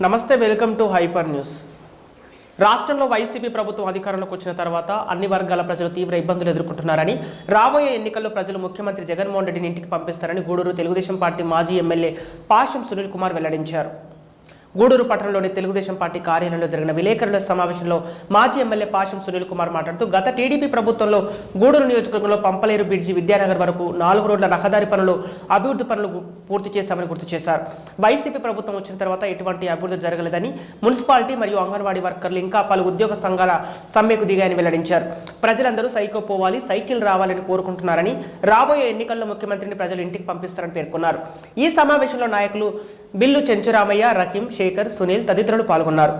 నమస్తే, welcome to hyper news. రాష్ట్రంలో YCP ప్రభుత్వం అధికారంలోకి వచ్చిన తర్వాత అన్ని వర్గాల ప్రజలు తీవ్ర ఇబ్బందులు ఎదుర్కొంటున్నారని, రాబోయే ఎన్నికల్లో ప్రజలు ముఖ్యమంత్రి జగన్మోహన్ రెడ్డిని ఇంటికి పంపిస్తారని గూడూరు తెలుగుదేశం పార్టీ మాజీ ఎమ్మెల్యే పాషం సునీల్ కుమార్ వెల్లడించారు. గూడూరు పట్టణంలోని తెలుగుదేశం పార్టీ కార్యాలయంలో జరిగిన విలేకరుల సమావేశంలో మాజీ ఎమ్మెల్యే పాషం సునీల్ కుమార్ మాట్లాడుతూ, గత టీడీపీ ప్రభుత్వంలో గూడూరు నియోజకవర్గంలో పంపలేరు బ్రిడ్జి, విద్యానగర్ వరకు 4 రోడ్ల రహదారి పనులు, అభివృద్ధి పనులు పూర్తి చేశామని గుర్తు చేశారు. వైసీపీ ప్రభుత్వం వచ్చిన తర్వాత ఎటువంటి అభివృద్ధి జరగలేదని, మున్సిపాలిటీ మరియు అంగన్వాడీ వర్కర్లు ఇంకా పలు ఉద్యోగ సంఘాల సమ్మెకు దిగాయని వెల్లడించారు. ప్రజలందరూ సైకో పోవాలి, సైకిల్ రావాలని కోరుకుంటున్నారని, రాబోయే ఎన్నికల్లో ముఖ్యమంత్రిని ప్రజలు ఇంటికి పంపిస్తారని పేర్కొన్నారు. ఈ సమావేశంలో నాయకులు బిల్లు చెంచురామయ్య, రహీం, శేఖర్, సునీల్ తదితరులు పాల్గొన్నారు.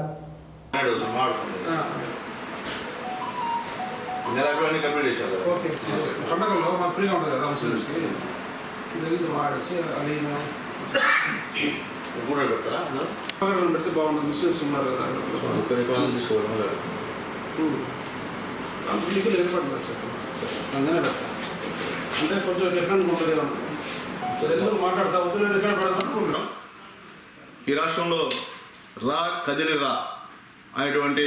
అంటే కొంచెం డిఫరెంట్ ఉంటుంది. మాట్లాడతా ఉంటుంది. ఈ రాష్ట్రంలో రా కదిలి రా అనేటువంటి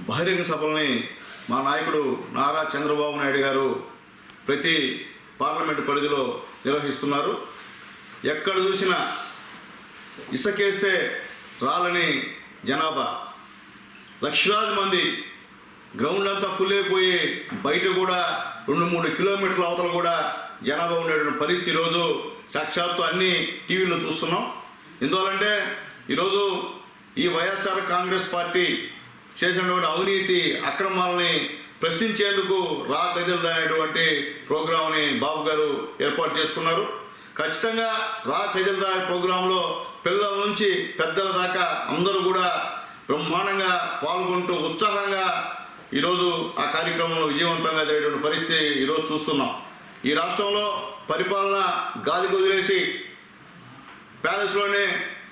బహిరంగ సభల్ని మా నాయకుడు నారా చంద్రబాబు నాయుడు గారు ప్రతి పార్లమెంటు పరిధిలో నిర్వహిస్తున్నారు. ఎక్కడ చూసినా ఇసుకేస్తే రాలని జనాభా, లక్షలాది మంది, గ్రౌండ్ అంతా ఫుల్ అయిపోయి బయట కూడా 2-3 కిలోమీటర్ల అవతల కూడా జనాభా ఉండేటువంటి పరిస్థితి ఈరోజు సాక్షాత్తు అన్ని టీవీలో చూస్తున్నాం. ఎందువల్లంటే ఈరోజు ఈ వైఎస్ఆర్ కాంగ్రెస్ పార్టీ చేసినటువంటి అవినీతి అక్రమాలని ప్రశ్నించేందుకు రా కదిలి అనేటువంటి ప్రోగ్రాంని బాబు గారు ఏర్పాటు చేసుకున్నారు. ఖచ్చితంగా రా కదిలి రా ప్రోగ్రాంలో పిల్లల నుంచి పెద్దల దాకా అందరూ కూడా బ్రహ్మాండంగా పాల్గొంటూ ఉత్సాహంగా ఈరోజు ఆ కార్యక్రమంలో విజయవంతంగా జరిగేటువంటి పరిస్థితి ఈరోజు చూస్తున్నాం. ఈ రాష్ట్రంలో పరిపాలన గాలికి వదిలేసి ప్యాలెస్లోనే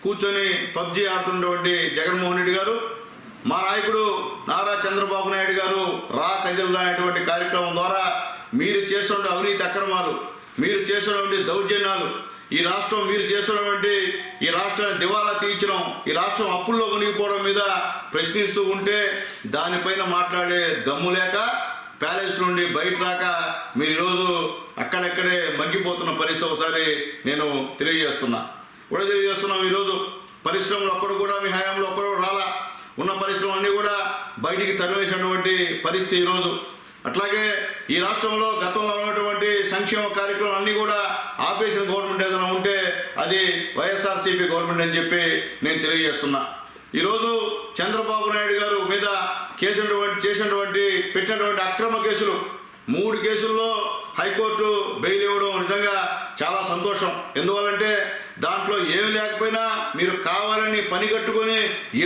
కూర్చొని పబ్జీ ఆడుతున్నటువంటి జగన్మోహన్ రెడ్డి గారు, మా నాయకుడు నారా చంద్రబాబు నాయుడు గారు రా కదిలి అనేటువంటి కార్యక్రమం ద్వారా మీరు చేస్తున్న అవినీతి అక్రమాలు, మీరు చేస్తున్నటువంటి దౌర్జన్యాలు, ఈ రాష్ట్రం మీరు చేస్తున్నటువంటి ఈ రాష్ట్రాన్ని దివాలా తీర్చడం, ఈ రాష్ట్రం అప్పుల్లో మునిగిపోవడం మీద ప్రశ్నిస్తూ ఉంటే దానిపైన మాట్లాడే దమ్ము లేక ప్యాలెస్ నుండి బయట రాక మీరు ఈరోజు అక్కడెక్కడే మగ్గిపోతున్న పరిస్థితి ఒకసారి నేను తెలియజేస్తున్నాం. ఈరోజు పరిశ్రమలు ఒక్కడు కూడా మీ హయాంలో ఒక్కడు రాలా, ఉన్న పరిశ్రమలన్నీ కూడా బయటికి తరివేసినటువంటి పరిస్థితి ఈరోజు. అట్లాగే ఈ రాష్ట్రంలో గతంలో ఉన్నటువంటి సంక్షేమ కార్యక్రమాలు అన్నీ కూడా ఆపేసిన గవర్నమెంట్ ఏదైనా ఉంటే అది వైఎస్ఆర్సీపీ గవర్నమెంట్ అని చెప్పి నేను తెలియజేస్తున్నా. ఈరోజు చంద్రబాబు నాయుడు గారు మీద పెట్టినటువంటి అక్రమ కేసులు 3 కేసుల్లో హైకోర్టు బెయిల్ ఇవ్వడం నిజంగా చాలా సంతోషం. ఎందువల్లంటే దాంట్లో ఏమి లేకపోయినా మీరు కావాలని పని కట్టుకొని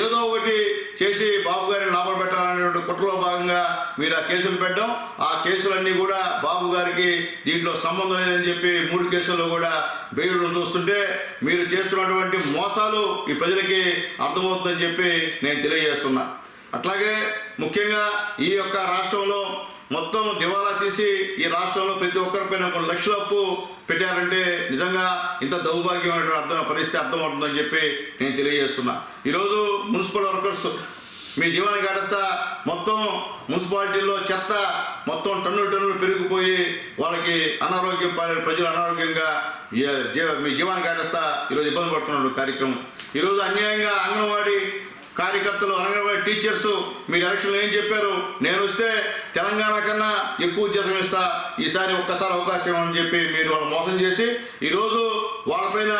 ఏదో ఒకటి చేసి బాబు గారిని లాభం పెట్టాలనేటువంటి కుట్రలో భాగంగా మీరు ఆ కేసులు పెట్టడం, ఆ కేసులన్నీ కూడా బాబు గారికి దీంట్లో సంబంధం లేదని చెప్పి 3 కేసుల్లో కూడా బెయిల్ చూస్తుంటే మీరు చేస్తున్నటువంటి మోసాలు ఈ ప్రజలకి అర్థమవుతుందని చెప్పి నేను తెలియజేస్తున్నా. అట్లాగే ముఖ్యంగా ఈ యొక్క రాష్ట్రంలో మొత్తం దివాలా తీసి ఈ రాష్ట్రంలో ప్రతి ఒక్కరిపైన 1 లక్షల అప్పు పెట్టారంటే నిజంగా ఇంత దౌర్భాగ్యమైన పరిస్థితి అర్థమవుతుందని చెప్పి నేను తెలియజేస్తున్నా. ఈరోజు మున్సిపల్ వర్కర్స్ మీ జీవానికి గడస్తా మొత్తం మున్సిపాలిటీల్లో చెత్త మొత్తం టన్నులు పెరిగిపోయి వాళ్ళకి అనారోగ్యం ప్రజలు అనారోగ్యంగా మీ జీవానికి గడస్తా ఈరోజు ఇబ్బంది పడుతున్న కార్యక్రమం. ఈరోజు అన్యాయంగా అంగన్వాడీ కార్యకర్తలు, అంగన్వాడీ టీచర్స్ మీరు ఎలక్షన్లో ఏం చెప్పారు, నేను వస్తే తెలంగాణ కన్నా ఎక్కువ జీతం ఇస్తా, ఈసారి ఒక్కసారి అవకాశం అని చెప్పి మీరు వాళ్ళు మోసం చేసి ఈరోజు వాళ్ళపైన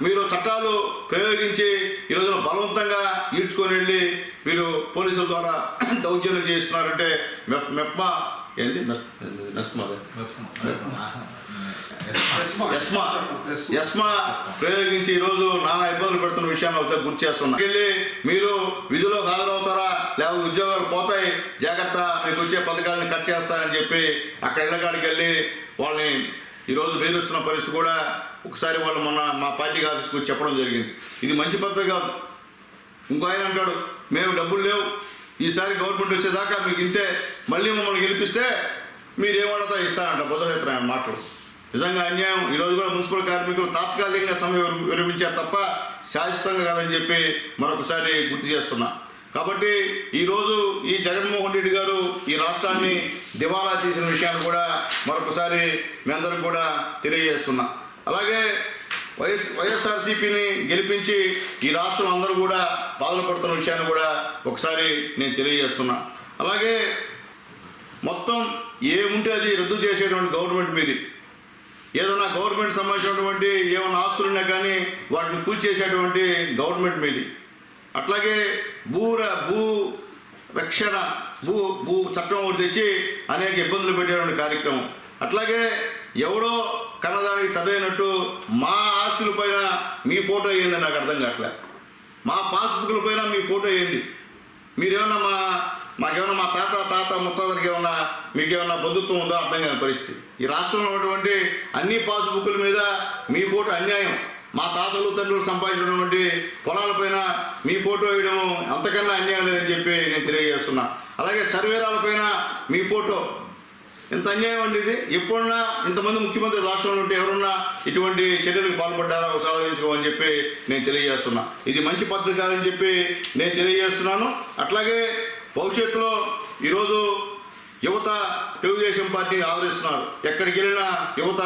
మీరు చట్టాలు ప్రయోగించి ఈరోజు బలవంతంగా ఈడ్చుకొని వెళ్ళి మీరు పోలీసుల ద్వారా దౌర్జన్యం చేస్తున్నారంటే మెప్మా ఏంటి ఎస్మా ప్రయోగించి ఈరోజు నానా ఇబ్బందులు పెడుతున్న విషయాన్ని ఒకసారి గుర్తు చేస్తున్నా. వెళ్ళి మీరు విధిలో హాజరవుతారా లేకపోతే ఉద్యోగాలు పోతాయి, జాగ్రత్త, మీకు వచ్చే పథకాలను కట్ చేస్తారని చెప్పి అక్కడ ఇళ్ళకాడికి వెళ్ళి వాళ్ళని ఈరోజు బెదిరిస్తున్న పరిస్థితి కూడా ఒకసారి వాళ్ళు మొన్న మా పార్టీ ఆఫీస్కి వచ్చి చెప్పడం జరిగింది. ఇది మంచి పద్ధతి కాదు. ఇంకో ఆయన అంటాడు, మేము డబ్బులు లేవు, ఈసారి గవర్నమెంట్ వచ్చేదాకా మీకు ఇంతే, మళ్ళీ మమ్మల్ని గెలిపిస్తే మీరేమడతా ఇస్తారంట బుధహేత్ర మాటలు. నిజంగా అన్యాయం. ఈరోజు కూడా మున్సిపల్ కార్మికులు తాత్కాలికంగా సమ్మె విరమించారు తప్ప శాశ్వతంగా కాదని చెప్పి మరొకసారి గుర్తు చేస్తున్నా. కాబట్టి ఈరోజు ఈ జగన్మోహన్ రెడ్డి గారు ఈ రాష్ట్రాన్ని దివాలా తీసిన విషయాన్ని కూడా మరొకసారి మీ అందరికి కూడా తెలియజేస్తున్నా. అలాగే వైఎస్ఆర్సీపీని గెలిపించి ఈ రాష్ట్రం అందరూ కూడా బాధలు పడుతున్న విషయాన్ని కూడా ఒకసారి నేను తెలియజేస్తున్నా. అలాగే మొత్తం ఏముంటే అది రద్దు చేసేటువంటి గవర్నమెంట్ మీది, ఏదైనా గవర్నమెంట్ సంబంధించినటువంటి ఏమైనా ఆస్తులున్నా కానీ వాటిని కూల్చేసేటువంటి గవర్నమెంట్ మీది. అట్లాగే భూ రక్షణ భూ చట్టం ఒకటి తెచ్చి అనేక ఇబ్బందులు పెట్టేటువంటి కార్యక్రమం. అట్లాగే ఎవడో కన్నదానికి తదైనట్టు మా ఆస్తుల పైన మీ ఫోటో అయ్యింది, నాకు అర్థం కావట్లే. మా పాస్బుక్ల పైన మీ ఫోటో అయ్యింది. మీరేమన్నా మాకేమన్నా మా తాత ముత్తాతలకి ఏమన్నా మీకేమన్నా బంధుత్వం ఉందో అర్థం కాని పరిస్థితి. ఈ రాష్ట్రంలో ఉన్నటువంటి అన్ని పాస్బుక్ల మీద మీ ఫోటో అన్యాయం. మా తాతలు తండ్రులు సంపాదించినటువంటి పొలాలపైన మీ ఫోటో వేయడం అంతకన్నా అన్యాయం లేదని చెప్పి నేను తెలియజేస్తున్నా. అలాగే సర్వేరాలపైన మీ ఫోటో, ఎంత అన్యాయం అండి ఇది. ఎప్పుడన్నా ఇంతమంది ముఖ్యమంత్రి రాష్ట్రంలో ఉంటే ఎవరున్నా ఇటువంటి చర్యలకు పాల్పడ్డారా ఒకసారి ఆలోచించుకోమని చెప్పి నేను తెలియజేస్తున్నా. ఇది మంచి పద్ధతి కాదని చెప్పి నేను తెలియజేస్తున్నాను. అట్లాగే భవిష్యత్తులో ఈరోజు యువత తెలుగుదేశం పార్టీని ఆదరిస్తున్నారు. ఎక్కడికి వెళ్ళినా యువత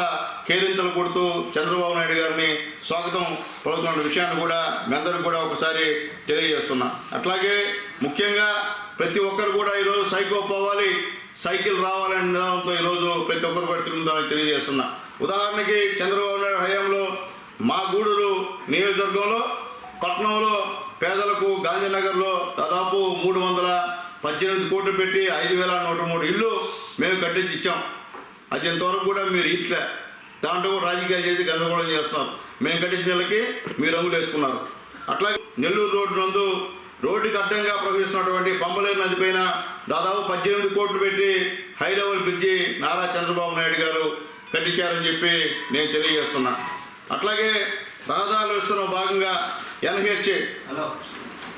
కేరింతలు కొడుతూ చంద్రబాబు నాయుడు గారిని స్వాగతం పలుకుతున్న విషయాన్ని కూడా మీ అందరికి కూడా ఒకసారి తెలియజేస్తున్నా. అట్లాగే ముఖ్యంగా ప్రతి ఒక్కరు కూడా ఈరోజు సైకో పోవాలి, సైకిల్ రావాలనే నినాదంతో ఈరోజు ప్రతి ఒక్కరు కూడా తిరుగుతుందని తెలియజేస్తున్నా. ఉదాహరణకి చంద్రబాబు నాయుడు హయాంలో మా గూడూరు నియోజకవర్గంలో పట్టణంలో పేదలకు గాంధీనగర్లో దాదాపు 318 కోట్లు పెట్టి 5,103 ఇళ్ళు మేము కట్టించి ఇచ్చాం. అది ఇంతవరకు కూడా మీరు ఇట్లా దాంట్లో కూడా రాజకీయాలు చేసి గందరగోళం చేస్తున్నారు. మేము కట్టించిన నెలకి మీరు రంగులు వేసుకున్నారు. అట్లాగే నెల్లూరు రోడ్డు నందు రోడ్డుకి అడ్డంగా ప్రవహిస్తున్నటువంటి పంబలేరు నది పైన దాదాపు 18 కోట్లు పెట్టి high level bridge Nara Chandrababu Naidu గారు కట్టించారని చెప్పి నేను తెలియజేస్తున్నా. అట్లాగే రహదారుల విస్తరణ భాగంగా NH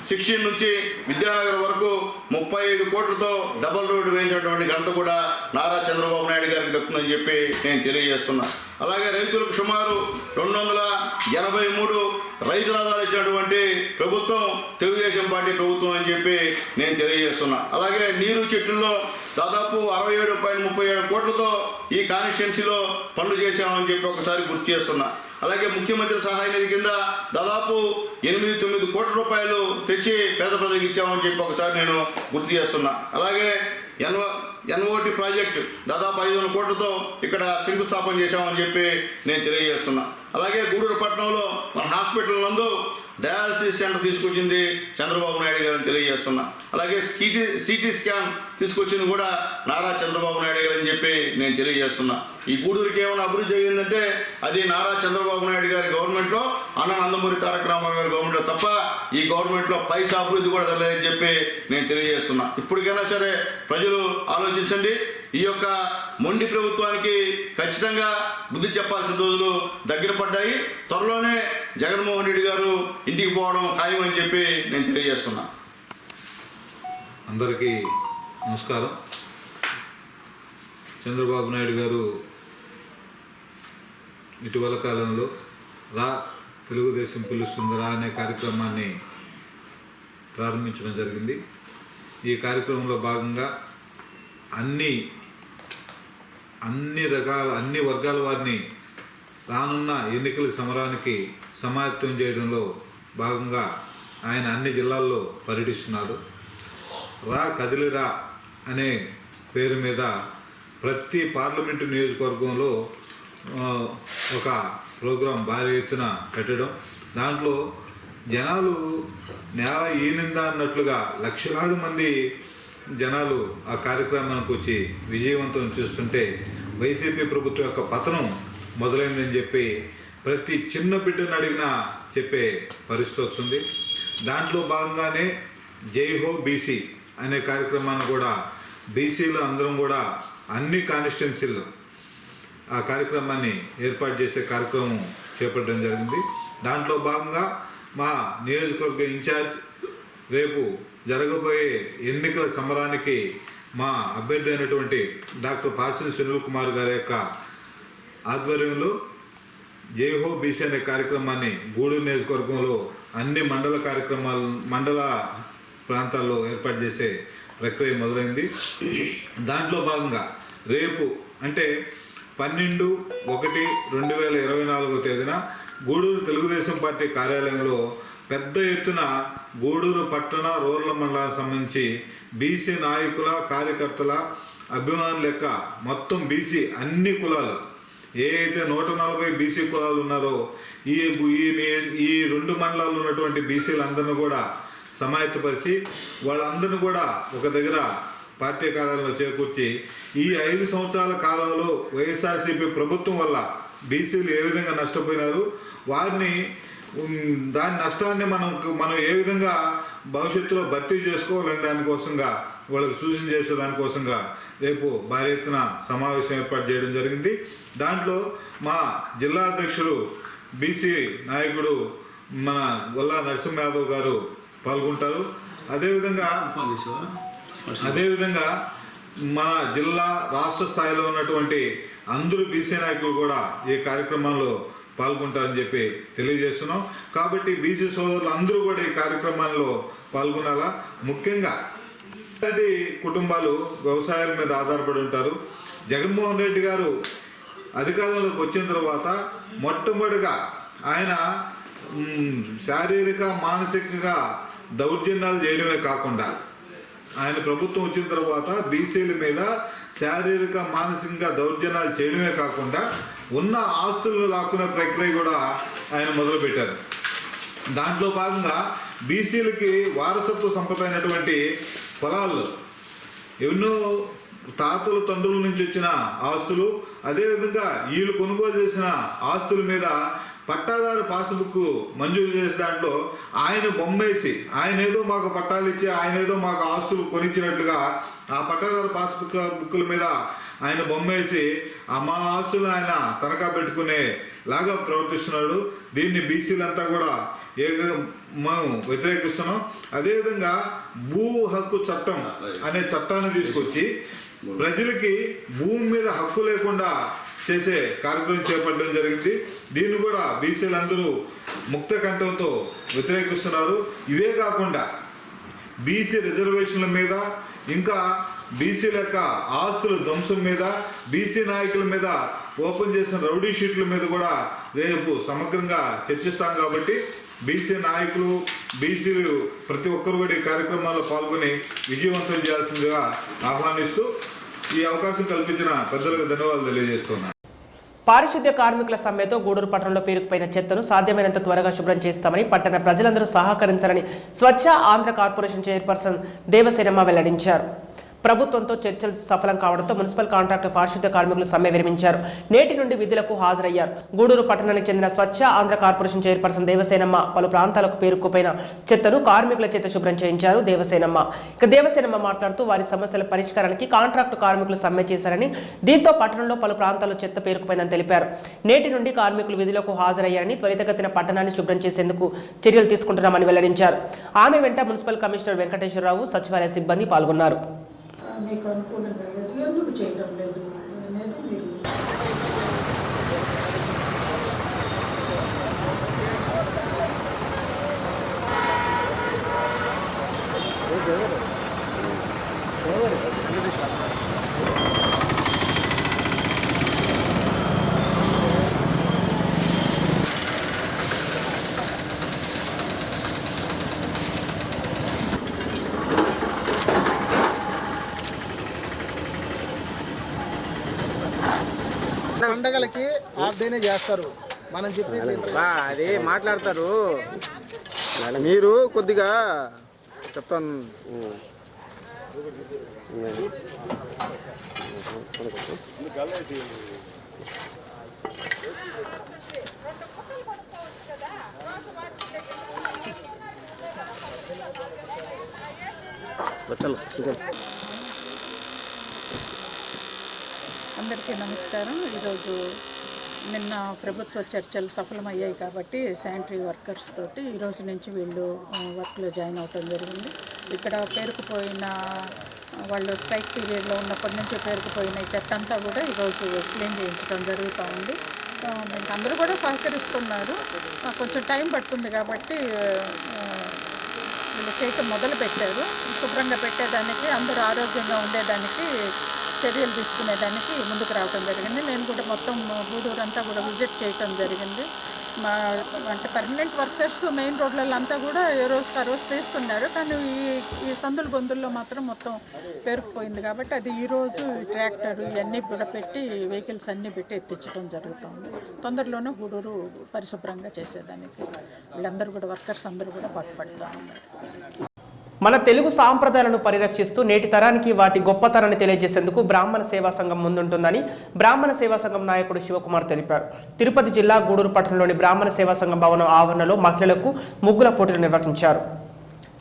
16 నుంచి విద్యానగర్ వరకు 35 కోట్లతో డబల్ రోడ్డు వేయించినటువంటి ఘనత కూడా నారా చంద్రబాబు నాయుడు గారికి దక్కుతుందని చెప్పి నేను తెలియజేస్తున్నా. అలాగే రైతులకు సుమారు 283 రైతు రథాలు ఇచ్చినటువంటి ప్రభుత్వం తెలుగుదేశం పార్టీ ప్రభుత్వం అని చెప్పి నేను తెలియజేస్తున్నా. అలాగే నీరు చెట్టుల్లో దాదాపు 67.37 కోట్లతో ఈ కాన్స్టిట్యున్సీలో పనులు చేశామని చెప్పి ఒకసారి గుర్తు చేస్తున్నా. అలాగే ముఖ్యమంత్రి సహాయ నిధి కింద దాదాపు 8-9 కోట్ల రూపాయలు తెచ్చి పేద ప్రజలకు ఇచ్చామని చెప్పి ఒకసారి నేను గుర్తు చేస్తున్నా. అలాగే NOT ప్రాజెక్టు దాదాపు 500 కోట్లతో ఇక్కడ శంకుస్థాపన చేశామని చెప్పి నేను తెలియజేస్తున్నా. అలాగే గూడూరు పట్టణంలో మన హాస్పిటల్ నందు డయాలసిస్ సెంటర్ తీసుకొచ్చింది చంద్రబాబు నాయుడు గారిని తెలియజేస్తున్నా. అలాగే సిటీ స్కాన్ తీసుకొచ్చింది కూడా నారా చంద్రబాబు నాయుడు గారు అని చెప్పి నేను తెలియజేస్తున్నా. ఈ గూడూరుకి ఏమైనా అభివృద్ధి జరిగిందంటే అది నారా చంద్రబాబు నాయుడు గారి గవర్నమెంట్లో, అన్న నందమూరి తారక రామారావు గారి గవర్నమెంట్లో తప్ప ఈ గవర్నమెంట్లో పైసా అభివృద్ధి కూడా జరగలేదని చెప్పి నేను తెలియజేస్తున్నా. ఇప్పటికైనా సరే ప్రజలు ఆలోచించండి. ఈ యొక్క మొండి ప్రభుత్వానికి ఖచ్చితంగా బుద్ధి చెప్పాల్సిన రోజులు దగ్గర పడ్డాయి. త్వరలోనే జగన్మోహన్ రెడ్డి గారు ఇంటికి పోవడం ఖాయమని చెప్పి నేను తెలియజేస్తున్నా. అందరికీ నమస్కారం. చంద్రబాబు నాయుడు గారు ఇటీవల కాలంలో తెలుగుదేశం పిలుస్తుందిరా అనే కార్యక్రమాన్ని ప్రారంభించడం జరిగింది. ఈ కార్యక్రమంలో భాగంగా అన్ని వర్గాల వారిని రానున్న ఎన్నికల సమరానికి సమాయత్తం చేయడంలో భాగంగా ఆయన అన్ని జిల్లాల్లో పర్యటిస్తున్నాడు. కదిలిరా అనే పేరు మీద ప్రతి పార్లమెంటు నియోజకవర్గంలో ఒక ప్రోగ్రాం భారీ ఎత్తున పెట్టడం, దాంట్లో జనాలు నేల ఈనిందా అన్నట్లుగా లక్షలాది మంది జనాలు ఆ కార్యక్రమానికి వచ్చి విజయవంతం చేస్తుంటే వైసీపీ ప్రభుత్వం యొక్క పతనం మొదలైందని చెప్పి ప్రతి చిన్న బిడ్డను అడిగినా చెప్పే పరిస్థితి వస్తుంది. దాంట్లో భాగంగానే జై హో బీసీ అనే కార్యక్రమాన్ని కూడా బీసీలు అందరం కూడా అన్ని కాన్స్టిట్యున్సీల్లో ఆ కార్యక్రమాన్ని ఏర్పాటు చేసే కార్యక్రమం చేపట్టడం జరిగింది. దాంట్లో భాగంగా మా నియోజకవర్గ ఇన్ఛార్జ్ రేపు జరగబోయే ఎన్నికల సమరానికి మా అభ్యర్థి అయినటువంటి డాక్టర్ పాసిల్ సునీల్ కుమార్ గారి యొక్క ఆధ్వర్యంలో జై హో బీసీ అనే కార్యక్రమాన్ని గూడూరు నియోజకవర్గంలో అన్ని మండల ప్రాంతాల్లో ఏర్పాటు చేసే ప్రక్రియ మొదలైంది. దాంట్లో భాగంగా రేపు అంటే 12/1/2024 తేదీన గూడూరు తెలుగుదేశం పార్టీ కార్యాలయంలో పెద్ద ఎత్తున గూడూరు పట్టణ రూరల్ మండలానికి సంబంధించి బీసీ నాయకుల కార్యకర్తల అభిమానుల లెక్క మొత్తం బీసీ అన్ని కులాలు ఏ అయితే 140 బీసీ కులాలు ఉన్నారో ఈ 2 మండలాల్లో ఉన్నటువంటి బీసీలందరినీ కూడా సమాయత్తపరిచి వాళ్ళందరినీ కూడా ఒక దగ్గర పార్టీ కార్యాలయంలో చేకూర్చి ఈ 5 సంవత్సరాల కాలంలో వైఎస్ఆర్సీపీ ప్రభుత్వం వల్ల బీసీలు ఏ విధంగా నష్టపోయినారు, వారిని దాని నష్టాన్ని మనం ఏ విధంగా భవిష్యత్తులో భర్తీ చేసుకోవాలని దానికోసంగా వాళ్ళకి సూచన చేసే దానికోసంగా రేపు భారీ ఎత్తున సమావేశం ఏర్పాటు చేయడం జరిగింది. దాంట్లో మా జిల్లా అధ్యక్షుడు బీసీ నాయకుడు మన గొల్లా నరసింహ యాదవ్ గారు పాల్గొంటారు. అదేవిధంగా మన జిల్లా రాష్ట్ర స్థాయిలో ఉన్నటువంటి అందరూ బీసీ నాయకులు కూడా ఈ కార్యక్రమంలో పాల్గొంటారని చెప్పి తెలియజేస్తున్నాం. కాబట్టి బీసీ సోదరులు అందరూ కూడా ఈ కార్యక్రమాల్లో పాల్గొనాలా. ముఖ్యంగా కుటుంబాలు వ్యవసాయాల మీద ఆధారపడి ఉంటారు. జగన్మోహన్ రెడ్డి గారు అధికారంలోకి వచ్చిన తర్వాత మొట్టమొదటిగా ఆయన శారీరక మానసికంగా దౌర్జన్యాలు చేయడమే కాకుండా ఆయన ప్రభుత్వం వచ్చిన తర్వాత బీసీల మీద శారీరక మానసికంగా దౌర్జన్యాలు చేయడమే కాకుండా ఉన్న ఆస్తులను లాక్కునే ప్రక్రియ కూడా ఆయన మొదలుపెట్టారు. దాంట్లో భాగంగా బీసీలకి వారసత్వ సంపద అయినటువంటి పొలాలు ఎన్నో తాతలు తండ్రుల నుంచి వచ్చిన ఆస్తులు, అదేవిధంగా వీళ్ళు కొనుగోలు చేసిన ఆస్తుల మీద పట్టాదారు పాస్బుక్ మంజూరు చేసే దాంట్లో ఆయన బొమ్మేసి ఆయన ఏదో మాకు పట్టాలు ఇచ్చి ఆయన ఏదో మాకు ఆస్తులు కొనిచ్చినట్లుగా ఆ పట్టాదారు బుక్కుల మీద ఆయన బొమ్మేసి మా ఆస్తులు ఆయన తనఖా పెట్టుకునే లాగా ప్రవర్తిస్తున్నాడు. దీన్ని బీసీలంతా కూడా మేము వ్యతిరేకిస్తున్నాం. అదేవిధంగా భూ హక్కు చట్టం అనే చట్టాన్ని తీసుకొచ్చి ప్రజలకి భూమి మీద హక్కు లేకుండా చేసే కార్యక్రమం చేపట్టడం జరిగింది. దీన్ని కూడా బీసీలందరూ ముక్త కంఠంతో వ్యతిరేకిస్తున్నారు. ఇవే కాకుండా బీసీ రిజర్వేషన్ల మీద, ఇంకా బీసీల యొక్క ఆస్తుల ధ్వంసం మీద, బీసీ నాయకుల మీద ఓపెన్ చేసిన రౌడీ షీట్ల మీద కూడా రేపు సమగ్రంగా చర్చిస్తాం. కాబట్టి బీసీ నాయకులు, బీసీలు ప్రతి ఒక్కరు కూడా ఈ కార్యక్రమాల్లో పాల్గొని విజయవంతం చేయాల్సిందిగా ఆహ్వానిస్తూ ఈ అవకాశం కల్పించిన పెద్దలకు ధన్యవాదాలు తెలియజేస్తున్నాను. పారిశుద్ధ్య కార్మికుల సమ్మెతో గూడూరు పట్టణంలో పేరుకుపోయిన చెత్తను సాధ్యమైనంత త్వరగా శుభ్రం చేస్తామని పట్టణ ప్రజలందరూ సహకరించాలని స్వచ్ఛ ఆంధ్ర కార్పొరేషన్ చైర్పర్సన్ దేవసేనమ్మ వెల్లడించారు. ప్రభుత్వంతో చర్చలు సఫలం కావడంతో మున్సిపల్ కాంట్రాక్టు పారిశుద్ధ్య కార్మికులు సమ్మె విరమించారు. నేటి నుండి విధులకు హాజరయ్యారు. గూడూరు పట్టణానికి చెందిన స్వచ్ఛ ఆంధ్ర కార్పొరేషన్ చైర్పర్సన్ దేవసేనమ్మ పలు ప్రాంతాలకు పేరుకుపోయిన చెత్తను కార్మికుల చేత శుభ్రం చేయించారు. దేవసేనమ్మ మాట్లాడుతూ వారి సమస్యల పరిష్కారానికి కాంట్రాక్టు కార్మికులు సమ్మె చేశారని, దీంతో పట్టణంలో పలు ప్రాంతాల్లో చెత్త పేరుకుపోయిందని తెలిపారు. నేటి నుండి కార్మికులు విధులకు హాజరయ్యారని, త్వరితగతిన పట్టణాన్ని శుభ్రం చేసేందుకు చర్యలు తీసుకుంటున్నామని వెల్లడించారు. ఆమె వెంట మున్సిపల్ కమిషనర్ వెంకటేశ్వరరావు, సచివాలయ సిబ్బంది పాల్గొన్నారు. మీకు అనుకూలంగా లేదు, ఎందుకు చేయడం లేదు అనేది మీరు పండగలకి ఆర్డైనే చేస్తారు. మనం చెప్పి అది మాట్లాడతారు. మీరు కొద్దిగా చెప్తాను. అందరికీ నమస్కారం. ఈరోజు నిన్న ప్రభుత్వ చర్చలు సఫలమయ్యాయి కాబట్టి శానిటరీ వర్కర్స్ తోటి ఈరోజు నుంచి వీళ్ళు వర్క్లో జాయిన్ అవటం జరిగింది. ఇక్కడ పేరుకుపోయిన వాళ్ళు స్ట్రైక్ పీరియడ్లో ఉన్నప్పటి నుంచి పేరుకుపోయిన ఈ చెత్త అంతా కూడా ఈరోజు క్లీన్ చేయించడం జరుగుతూ ఉంది. దీనికి అందరూ కూడా సహకరిస్తున్నారు. కొంచెం టైం పడుతుంది కాబట్టి వీళ్ళు చేయటం మొదలు పెట్టారు. శుభ్రంగా పెట్టేదానికి, అందరూ ఆరోగ్యంగా ఉండేదానికి చర్యలు తీసుకునేదానికి ముందుకు రావడం జరిగింది. నేను కూడా మొత్తం గూడూరు అంతా కూడా విజిట్ చేయటం జరిగింది. అంటే పర్మనెంట్ వర్కర్స్ మెయిన్ రోడ్లలో అంతా కూడా ఏ రోజుకి ఆ రోజు తీస్తున్నారు. కానీ ఈ సందుల గొంతుల్లో మాత్రం మొత్తం పేరుకుపోయింది కాబట్టి అది ఈరోజు ట్రాక్టర్ ఇవన్నీ కూడా పెట్టి వెహికల్స్ అన్నీ పెట్టి ఎత్తించడం జరుగుతుంది. తొందరలోనే గూడూరు పరిశుభ్రంగా చేసేదానికి వీళ్ళందరూ కూడా వర్కర్స్ అందరూ కూడా పట్టుపడుతూ ఉన్నారు. మన తెలుగు సాంప్రదాయాలను పరిరక్షిస్తూ నేటి తరానికి వాటి గొప్పతనాన్ని తెలియజేసేందుకు బ్రాహ్మణ సేవా సంఘం ముందుంటుందని బ్రాహ్మణ సేవా సంఘం నాయకుడు శివకుమార్ తెలిపారు. తిరుపతి జిల్లా గూడూరు పట్టణంలోని బ్రాహ్మణ సేవా సంఘం భవనం ఆవరణలో మహిళలకు ముగ్గుల పోటీలు నిర్వహించారు.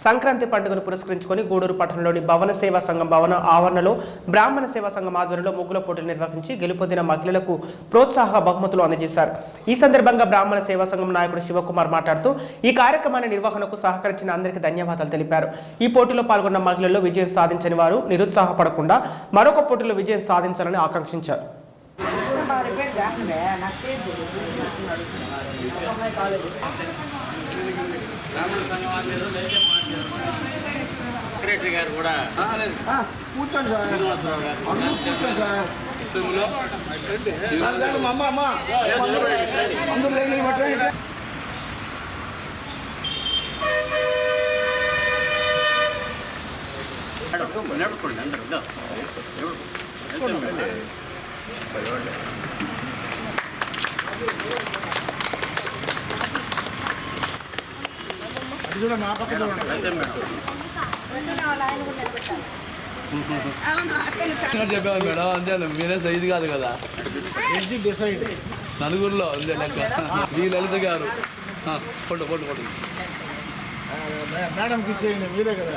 సంక్రాంతి పండుగను పురస్కరించుకొని గూడూరు పట్టణంలోని భవన సేవా సంఘం భవన ఆవరణలో బ్రాహ్మణ సేవా సంఘం ఆధ్వర్యంలో ముగ్గుల పోటీలు నిర్వహించి గెలుపొందిన మహిళలకు ప్రోత్సాహ బహుమతులు అందజేశారు. ఈ సందర్భంగా బ్రాహ్మణ సేవా సంఘం నాయకుడు శివకుమార్ మాట్లాడుతూ ఈ కార్యక్రమాన్ని నిర్వహణకు సహకరించిన అందరికీ ధన్యవాదాలు తెలిపారు. ఈ పోటీలో పాల్గొన్న మహిళల్లో విజయం సాధించని వారు నిరుత్సాహపడకుండా మరొక పోటీలో విజయం సాధించాలని ఆకాంక్షించారు. సెక్రటరీ గారు కూడా కూర్చోండి సార్, శ్రీనివాసరావు గారు కూర్చోండి సార్. అందరూ లైన్లో పట్టండి. నడుపుకోండి అందరూ. చెప్పాము మేడం, అంతే మీరే సైజు కాదు కదా, డిసైడ్ నలుగురిలో అంతే లెక్క. మీ లలిత గారు కొట్టు కొట్టు కొట్టు మేడంకి ఇచ్చేయండి, మీరే కదా.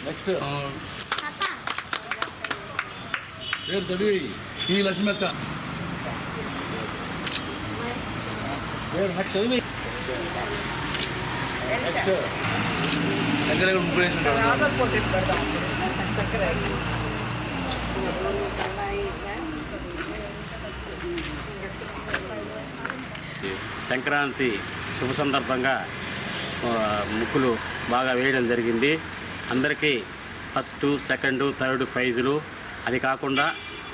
నెక్స్ట్ పేరు చదివి. ఈ లక్ష్మక్క పేరు నెక్స్ట్ చదివి. నెక్స్ట్ దగ్గర ముగ్గురు సంక్రాంతి శుభ సందర్భంగా ముగ్గులు బాగా వేయడం జరిగింది. అందరికీ ఫస్ట్, సెకండ్, థర్డ్ ప్రైజులు. అది కాకుండా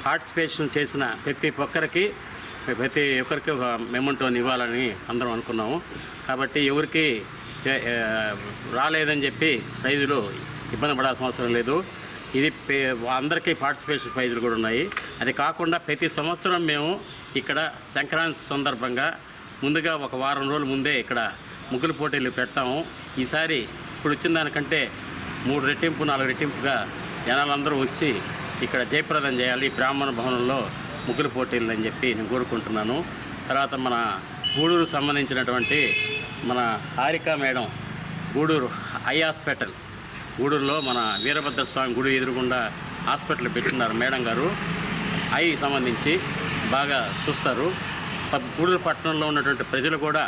పార్టిసిపేషన్ చేసిన ప్రతి ఒక్కరికి ఒక మెమెంటోని ఇవ్వాలని అందరం అనుకున్నాము. కాబట్టి ఎవరికి రాలేదని చెప్పి ప్రైజులు ఇబ్బంది పడాల్సిన అవసరం లేదు. ఇది అందరికీ పార్టిసిపేషన్ ప్రైజులు కూడా ఉన్నాయి. అది కాకుండా ప్రతి సంవత్సరం మేము ఇక్కడ సంక్రాంతి సందర్భంగా ముందుగా ఒక వారం రోజుల ముందే ఇక్కడ ముగ్గుల పోటీలు పెడతాము. ఈసారి ఇప్పుడు వచ్చిన దానికంటే 3 రెట్టింపు 4 రెట్టింపుగా జనాలందరూ వచ్చి ఇక్కడ జయప్రదం చేయాలి బ్రాహ్మణ భవనంలో ముగ్గుల పోటీలు అని చెప్పి నేను కోరుకుంటున్నాను. తర్వాత మన గూడూరు సంబంధించినటువంటి మన Harika madam Gudur eye hospital, గూడూరులో మన వీరభద్రస్వామి గుడి ఎదురుగుండా హాస్పిటల్ పెట్టున్నారు మేడం గారు. ఐ సంబంధించి బాగా చూస్తారు. గూడూరు పట్టణంలో ఉన్నటువంటి ప్రజలు కూడా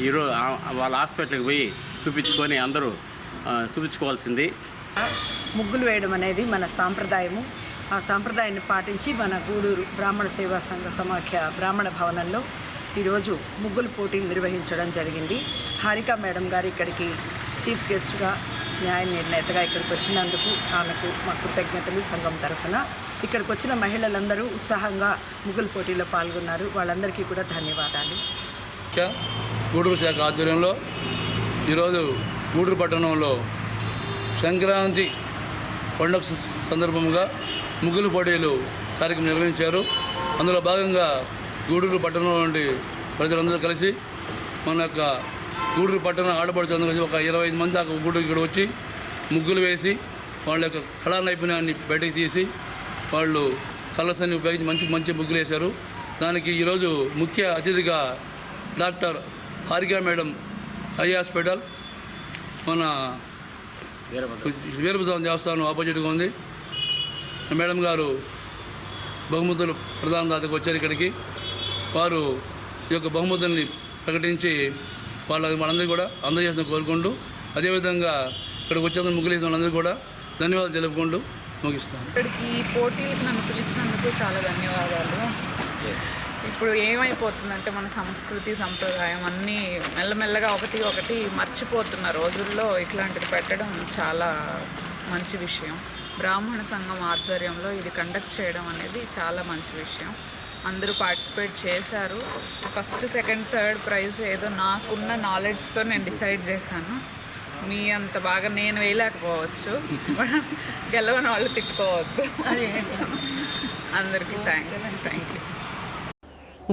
ఈరోజు వాళ్ళ హాస్పిటల్కి పోయి చూపించుకొని అందరూ చూపించుకోవాల్సింది. ముగ్గులు వేయడం అనేది మన సాంప్రదాయము. ఆ సాంప్రదాయాన్ని పాటించి మన గూడూరు బ్రాహ్మణ సేవా సంఘ సమాఖ్య బ్రాహ్మణ భవనంలో ఈరోజు ముగ్గుల పోటీలు నిర్వహించడం జరిగింది. హారిక మేడం గారు ఇక్కడికి చీఫ్ గెస్ట్గా, న్యాయ నిర్ణేతగా ఇక్కడికి వచ్చినందుకు ఆమెకు మా కృతజ్ఞతలు సంఘం తరఫున. ఇక్కడికి వచ్చిన మహిళలందరూ ఉత్సాహంగా ముగ్గుల పోటీలో పాల్గొన్నారు. వాళ్ళందరికీ కూడా ధన్యవాదాలు. గూడూరు శాఖ ఆధ్వర్యంలో ఈరోజు గూడూరు పట్టణంలో సంక్రాంతి పండుగ సందర్భంగా ముగ్గుల పోటీలు కార్యక్రమం నిర్వహించారు. అందులో భాగంగా గూడూరు పట్టణంలో నుండి ప్రజలందరూ కలిసి మన యొక్క గూడూరు పట్టణ ఆడపడుచులందరూ కలిసి ఒక 25 మంది దాకా గూడూరు ఇక్కడ వచ్చి ముగ్గులు వేసి వాళ్ళ యొక్క కళా నైపుణ్యాన్ని బయటకు తీసి వాళ్ళు కలర్స్ అన్ని ఉపయోగించి మంచి మంచి ముగ్గులు వేశారు. దానికి ఈరోజు ముఖ్య అతిథిగా doctor Harika madam eye hospital మన వీరభద్రస్వామి దేవస్థానం ఆపోజిట్గా ఉంది. మేడం గారు బహుమతులు ప్రధాన దాతకు వచ్చారు ఇక్కడికి. వారు ఈ యొక్క బహుమతుల్ని ప్రకటించి వాళ్ళందరికీ కూడా అందజేసిన కోరుకుంటూ, అదేవిధంగా ఇక్కడికి వచ్చేందుకు ముగ్గులు వేసిన వాళ్ళందరికీ కూడా ధన్యవాదాలు తెలుపుకుంటూ ముగిస్తాను. ఇక్కడికి ఈ పోటీలకు నన్ను పిలిచినందుకు చాలా ధన్యవాదాలు. ఇప్పుడు ఏమైపోతుందంటే మన సంస్కృతి సంప్రదాయం అన్నీ మెల్లమెల్లగా ఒకటి మర్చిపోతున్న రోజుల్లో ఇట్లాంటిది పెట్టడం చాలా మంచి విషయం. బ్రాహ్మణ సంఘం ఆధ్వర్యంలో ఇది కండక్ట్ చేయడం అనేది చాలా మంచి విషయం. అందరూ పార్టిసిపేట్ చేశారు. ఫస్ట్, సెకండ్, థర్డ్ ప్రైజ్ ఏదో నాకున్న నాలెడ్జ్తో నేను డిసైడ్ చేశాను. మీ అంత బాగా నేను వేయలేకపోవచ్చు, గెలవని వాళ్ళు తిట్టుకోవద్దు. అందరికీ థ్యాంక్ యూ.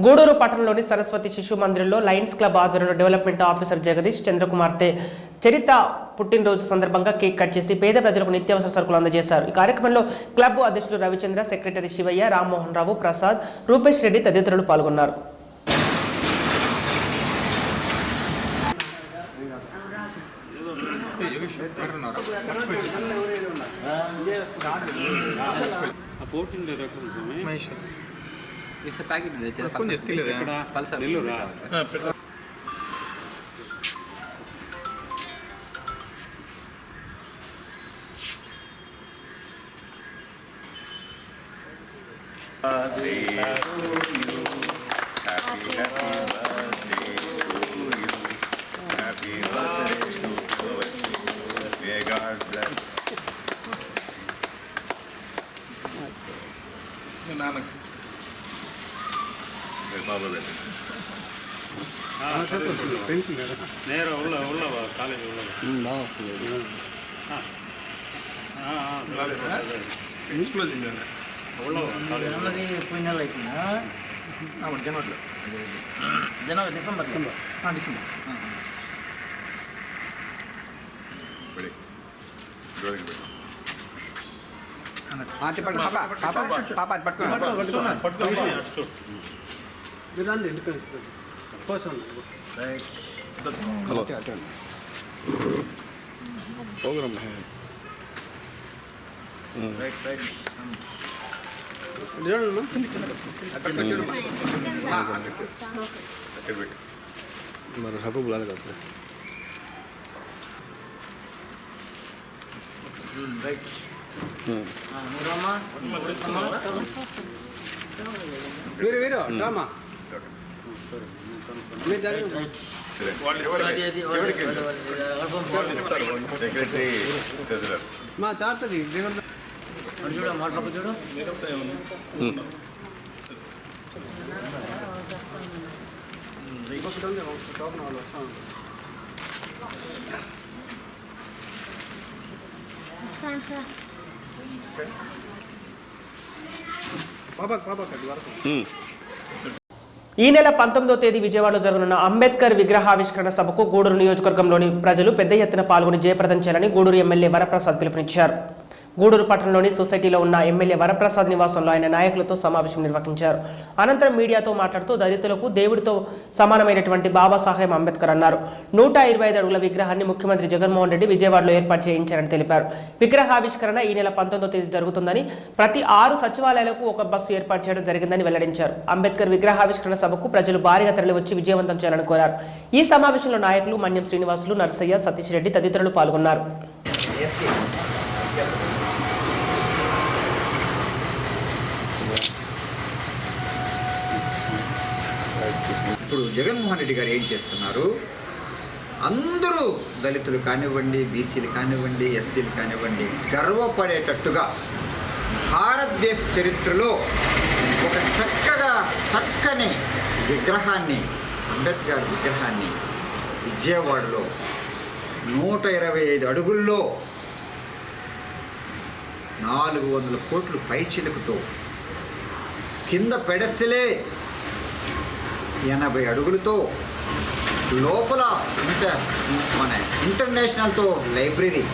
గూడూరు పట్టణంలోని సరస్వతి శిశు మందిరంలో లయన్స్ క్లబ్ ఆధ్వర్యంలో డెవలప్మెంట్ ఆఫీసర్ జగదీష్ చంద్రకుమార్తె చరిత పుట్టినరోజు సందర్భంగా కేక్ కట్ చేసి పేద ప్రజలకు నిత్యావసర సరుకులు అందజేశారు. ఈ కార్యక్రమంలో క్లబ్ అధ్యక్షులు రవిచంద్ర, సెక్రటరీ శివయ్య, రామ్మోహన్ రావు, ప్రసాద్, రూపేష్ రెడ్డి తదితరులు పాల్గొన్నారు. ఈ నెల 19వ తేదీ విజయవాడలో జరగనున్న అంబేద్కర్ విగ్రహావిష్కరణ సభకు గూడూరు నియోజకవర్గంలోని ప్రజలు పెద్ద ఎత్తున పాల్గొని జయప్రదం చేయాలని గూడూరు ఎమ్మెల్యే వరప్రసాద్ పిలుపునిచ్చారు. గూడూరు పట్టణంలోని సొసైటీలో ఉన్న ఎమ్మెల్యే వరప్రసాద్ నివాసంలో ఆయన నాయకులతో సమావేశం నిర్వహించారు. అనంతరం మీడియాతో మాట్లాడుతూ దళితులకు దేవుడితో సమానమైనటువంటి బాబాసాహెబ్ అంబేద్కర్ అన్నారు. 125 అడుగుల విగ్రహాన్ని ముఖ్యమంత్రి జగన్మోహన్ రెడ్డి విజయవాడలో ఏర్పాటు చేయించారని తెలిపారు. విగ్రహావిష్కరణ ఈ నెల 19వ తేదీ జరుగుతుందని, ప్రతి 6 సచివాలయాలకు ఒక బస్సు ఏర్పాటు చేయడం జరిగిందని వెల్లడించారు. అంబేద్కర్ విగ్రహావిష్కరణ సభకు ప్రజలు భారీగా తరలివచ్చి విజయవంతం చేయాలని కోరారు. ఈ సమావేశంలో నాయకులు మన్యం శ్రీనివాసులు, నరసయ్య, సతీష్ రెడ్డి తదితరులు పాల్గొన్నారు. ఇప్పుడు జగన్మోహన్ రెడ్డి గారు ఏం చేస్తున్నారు? అందరూ దళితులు కానివ్వండి, బీసీలు కానివ్వండి, ఎస్టీలు కానివ్వండి గర్వపడేటట్టుగా భారతదేశ చరిత్రలో ఒక చక్కని విగ్రహాన్ని, అంబేద్కర్ విగ్రహాన్ని విజయవాడలో 125 అడుగుల్లో 400 కోట్ల పైచిలుకుతో, కింద పెడస్టలే 80 అడుగులతో, లోపల మన ఇంటర్నేషనల్తో లైబ్రరీ,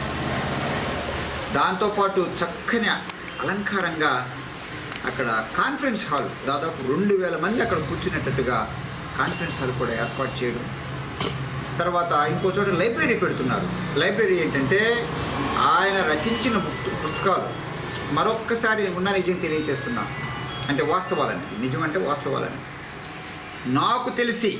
దాంతోపాటు చక్కని అలంకారంగా అక్కడ కాన్ఫరెన్స్ హాల్, దాదాపు 2000 మంది అక్కడ కూర్చునేటట్టుగా కాన్ఫరెన్స్ హాల్ కూడా ఏర్పాటు చేయడం. తర్వాత ఇంకో చోట లైబ్రరీ పెడుతున్నారు. లైబ్రరీ ఏంటంటే ఆయన రచించిన పుస్తకాలు మరొక్కసారి ఉన్న నిజం తెలియజేస్తున్నాం. అంటే వాస్తవాలని, నిజం అంటే వాస్తవాలని. నాకు తెలిసి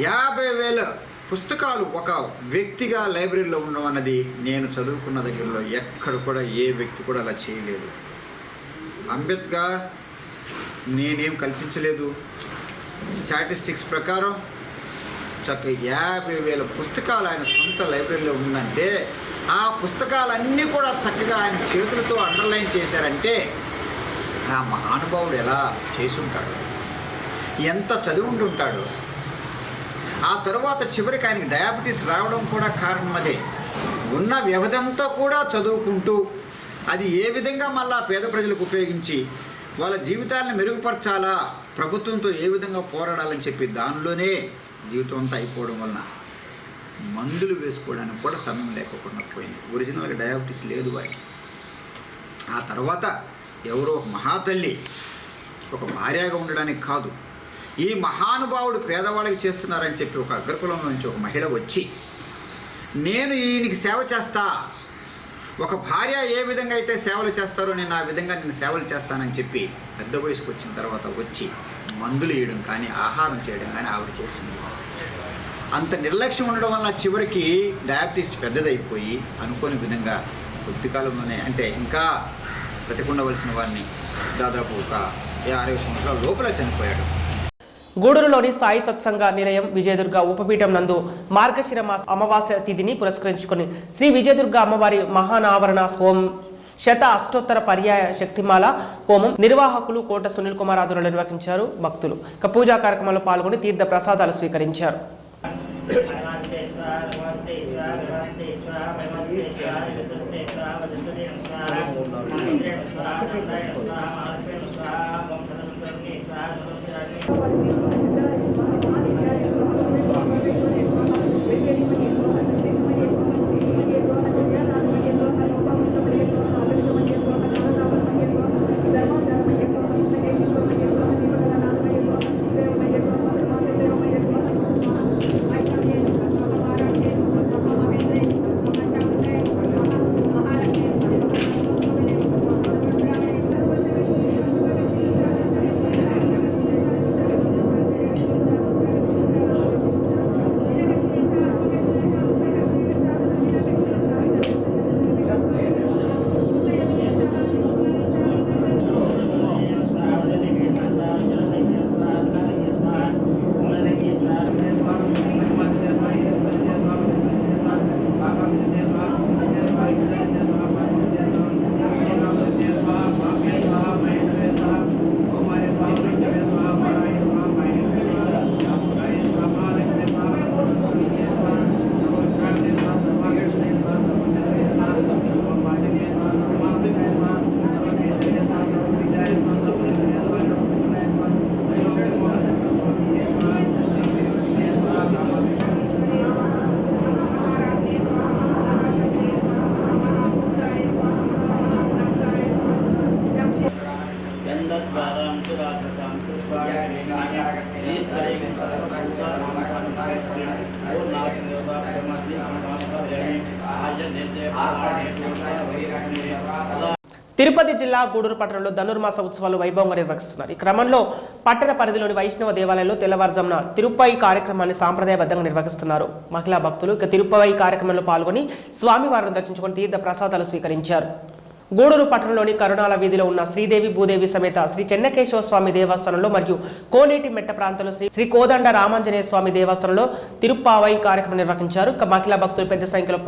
50,000 పుస్తకాలు ఒక వ్యక్తిగా లైబ్రరీలో ఉండడం అన్నది నేను చదువుకున్న దగ్గరలో ఎక్కడ కూడా ఏ వ్యక్తి కూడా అలా చేయలేదు. అంబేద్కర్ నేనేం కల్పించలేదు. స్టాటిస్టిక్స్ ప్రకారం చక్కగా 50,000 పుస్తకాలు ఆయన సొంత లైబ్రరీలో ఉందంటే ఆ పుస్తకాలన్నీ కూడా చక్కగా ఆయన చేతులతో అండర్లైన్ చేశారంటే ఆ మహానుభావుడు ఎలా చేసి ఉంటాడు, ఎంత చదివి ఉంటుంటాడు. ఆ తర్వాత చివరికి ఆయనకి డయాబెటీస్ రావడం కూడా కారణం అదే. ఉన్న వ్యవధంతో కూడా చదువుకుంటూ అది ఏ విధంగా మళ్ళా పేద ప్రజలకు ఉపయోగించి వాళ్ళ జీవితాలను మెరుగుపరచాలా, ప్రభుత్వంతో ఏ విధంగా పోరాడాలని చెప్పి దానిలోనే జీవితం అంతా అయిపోవడం వలన మందులు వేసుకోవడానికి కూడా సమయం లేకుండా పోయింది. ఒరిజినల్గా డయాబెటీస్ లేదు వారికి. ఆ తర్వాత ఎవరో ఒక మహాతల్లి ఒక భార్యగా ఉండడానికి కాదు, ఈ మహానుభావుడు పేదవాళ్ళకి చేస్తున్నారని చెప్పి ఒక అగ్రకులంలో నుంచి ఒక మహిళ వచ్చి నేను ఈయనకి సేవ చేస్తా, ఒక భార్య ఏ విధంగా అయితే సేవలు చేస్తారో నేను ఆ విధంగా నేను సేవలు చేస్తానని చెప్పి పెద్ద వయసుకు వచ్చిన తర్వాత వచ్చి మందులు వేయడం కానీ ఆహారం చేయడం కానీ ఆవిడ చేసింది. అంత నిర్లక్ష్యం ఉండడం వల్ల చివరికి డయాబెటీస్ పెద్దదైపోయి అనుకోని విధంగా కొద్ది కాలంలోనే అంటే ఇంకా బ్రతికుండవలసిన వారిని దాదాపు ఒక 60 సంవత్సరాల లోపల చనిపోయాడు. గూడూరులోని సాయి సత్సంగ నిలయం విజయదుర్గ ఉపపీఠం నందు మార్గశిర మాస అమావాస్య తిథిని పురస్కరించుకుని శ్రీ విజయదుర్గ అమ్మవారి మహానావరణ హోమం శత అష్టోత్తర పర్యాయ శక్తిమాల హోమం నిర్వాహకులు కోట సునీల్ కుమార్ ఆధ్వర్యంలో నిర్వహించారు. భక్తులు పూజా కార్యక్రమంలో పాల్గొని తీర్థ ప్రసాదాలు స్వీకరించారు. తిరుపతి జిల్లా గూడూరు పట్టణంలో ధనుర్మాస ఉత్సవాలు వైభవంగా నిర్వహిస్తున్నారు. ఈ క్రమంలో పట్టణ పరిధిలోని వైష్ణవ దేవాలయంలో తెల్లవారుజామున తిరుపతి కార్యక్రమాన్ని సాంప్రదాయబద్ధంగా నిర్వహిస్తున్నారు. మహిళా భక్తులు తిరుపతి కార్యక్రమంలో పాల్గొని స్వామివారిని దర్శించుకొని తీర్థ ప్రసాదాలు స్వీకరించారు. గూడూరు పట్టణంలోని కరుణాల వీధిలో ఉన్న శ్రీదేవి భూదేవి సమేత శ్రీ చెన్నకేశవ స్వామి దేవస్థానంలో మరియు కోనేటి మెట్ట ప్రాంతంలో శ్రీ కోదండ రామాంజనేయ స్వామి దేవస్థానంలో తిరుప్పావై కార్యక్రమం నిర్వహించారు. మహిళా భక్తులు పెద్ద సంఖ్యలో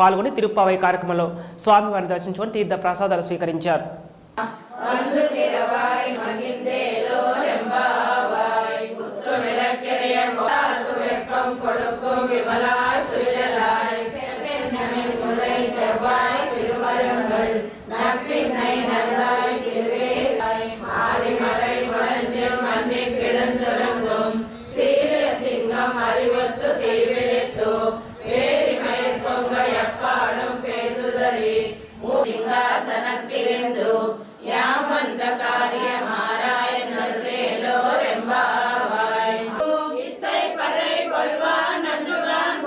పాల్గొని తిరుప్పావై కార్యక్రమంలో స్వామివారిని దర్శించుకొని తీర్థ ప్రసాదాలు స్వీకరించారు. இத்தை பறை கொள்வான் நன்றுதான்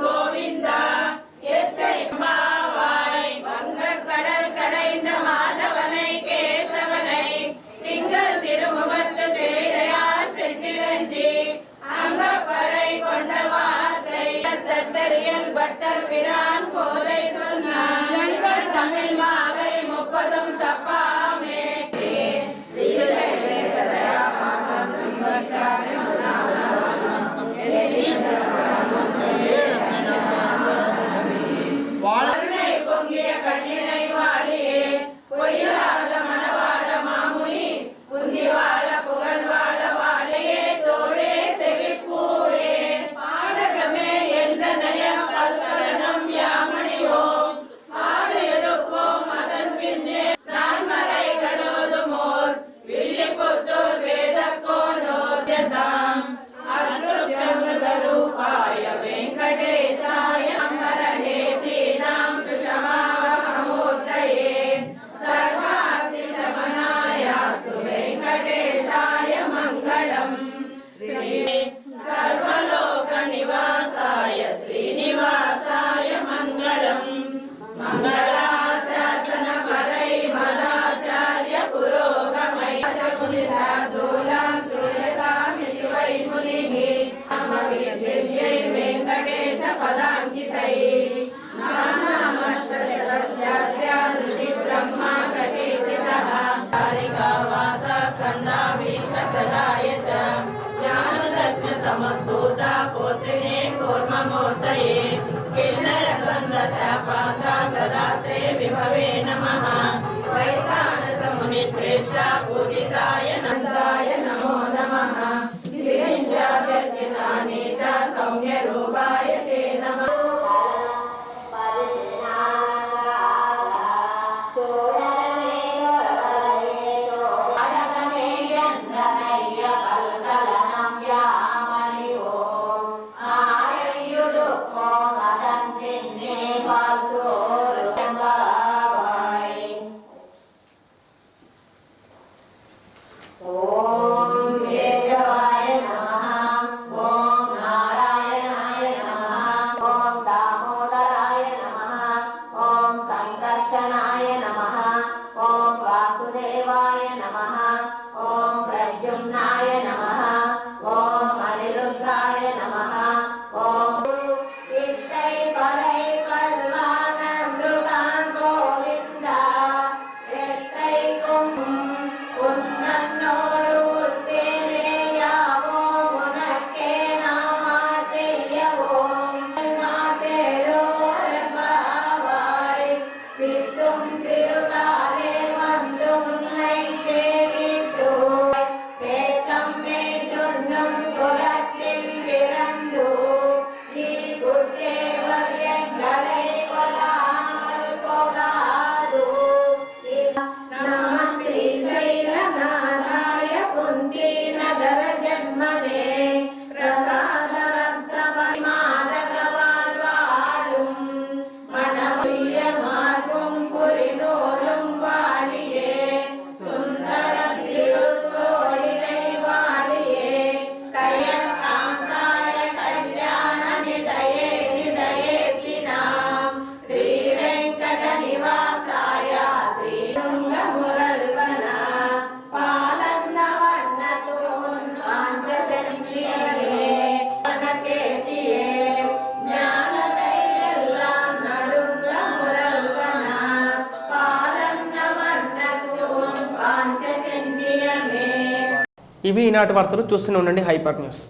ఇవి ఈనాటి వార్తలు. చూస్తూనే ఉండండి హైపర్ న్యూస్.